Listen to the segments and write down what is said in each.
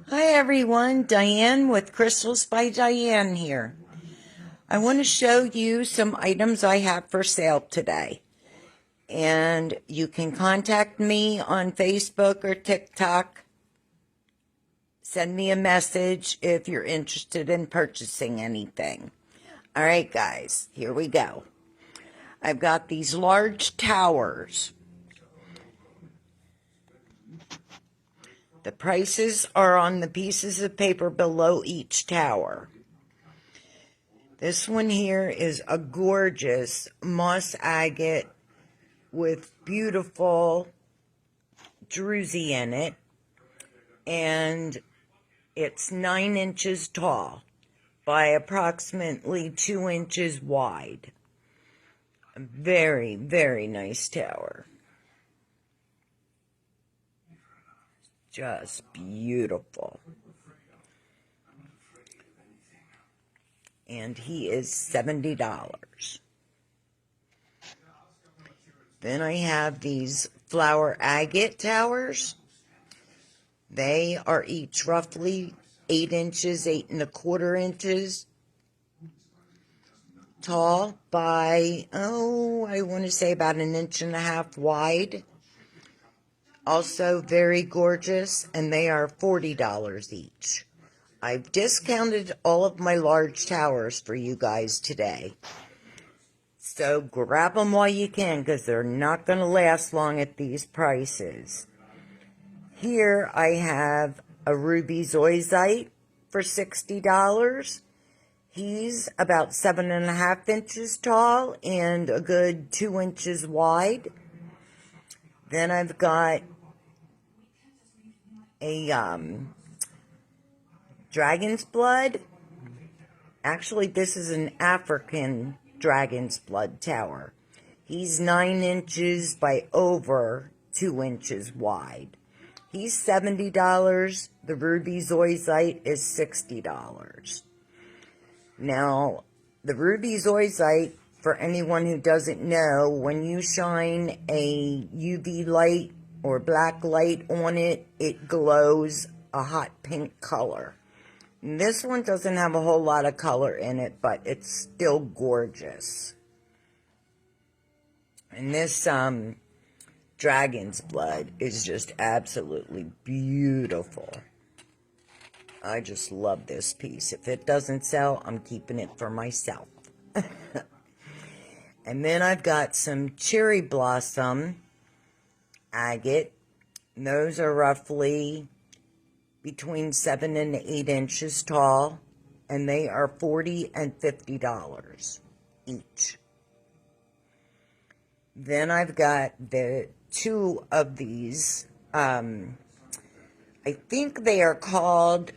Hi everyone, Diane with Crystals by Diane here. I want to show you some items I have for sale today. And you can contact me on Facebook or TikTok. Send me a message if you're interested in purchasing anything. All right, guys, here we go. I've got these large towers. The prices are on the pieces of paper below each tower. This one here is a gorgeous moss agate with beautiful druzy in it, and it's 9 inches tall by approximately 2 inches wide. A very, very nice tower. Just beautiful. And he is $70. Then I have these flower agate towers. They are each roughly 8 inches, 8¼ inches tall by, I want to say about 1.5 inches wide. Also very gorgeous, and they are $40 each. I've discounted all of my large towers for you guys today. So grab them while you can, because they're not going to last long at these prices. Here I have a ruby zoisite for $60. He's about 7½ inches tall and a good 2 inches wide. Then I've got a dragon's blood. Actually, this is an African dragon's blood tower. He's 9 inches by over 2 inches wide. He's $70. The ruby zoisite is $60. Now, the ruby zoisite, for anyone who doesn't know, when you shine a UV light or black light on it, it glows a hot pink color. And this one doesn't have a whole lot of color in it, but it's still gorgeous. And this dragon's blood is just absolutely beautiful. I just love this piece. If it doesn't sell, I'm keeping it for myself. And then I've got some cherry blossom agate. And those are roughly between 7 and 8 inches tall, and they are $40 and $50 each. Then I've got the 2 of these. I think they are called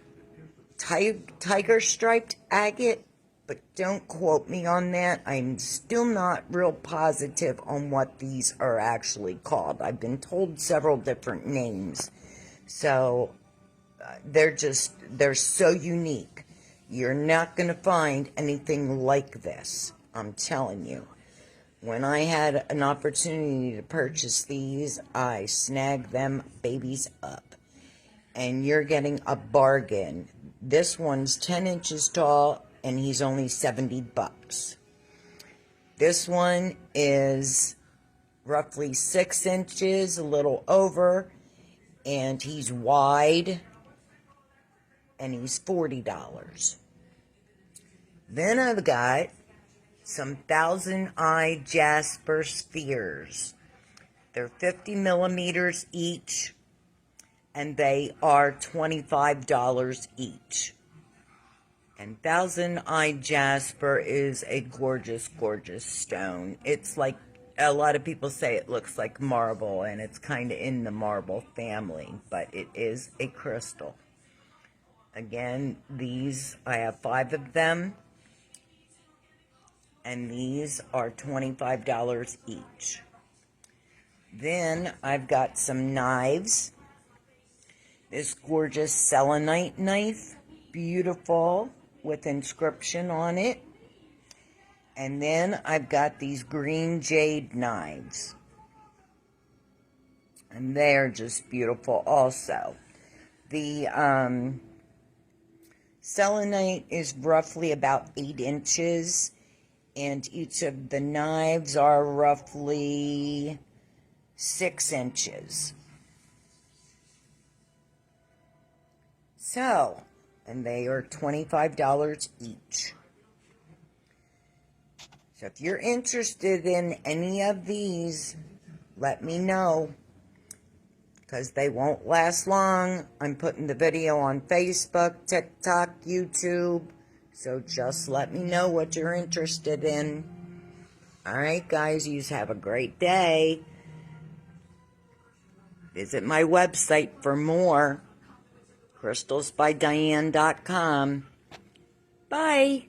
tiger striped agate, but don't quote me on that. I'm still not real positive on what these are actually called. I've been told several different names. So they're so unique. You're not going to find anything like this. I'm telling you. When I had an opportunity to purchase these, I snagged them babies up. And you're getting a bargain. This one's 10 inches tall, and he's only $70. This one is roughly 6 inches, a little over, and he's wide, and he's $40. Then I've got some 1,000-eye jasper spheres. They're 50 millimeters each, and they are $25 each. And 1,000-eye jasper is a gorgeous, gorgeous stone. It's like, a lot of people say it looks like marble, and it's kind of in the marble family, but it is a crystal. Again, these, I have 5 of them, and these are $25 each. Then I've got some knives. This gorgeous selenite knife, beautiful, with inscription on it. And then I've got these green jade knives. And they're just beautiful also. The selenite is roughly about 8 inches, and each of the knives are roughly 6 inches. So, and they are $25 each. So if you're interested in any of these, let me know, because they won't last long. I'm putting the video on Facebook, TikTok, YouTube, so just let me know what you're interested in. Alright guys, you have a great day. Visit my website for more, crystalsbydiane.com. Bye.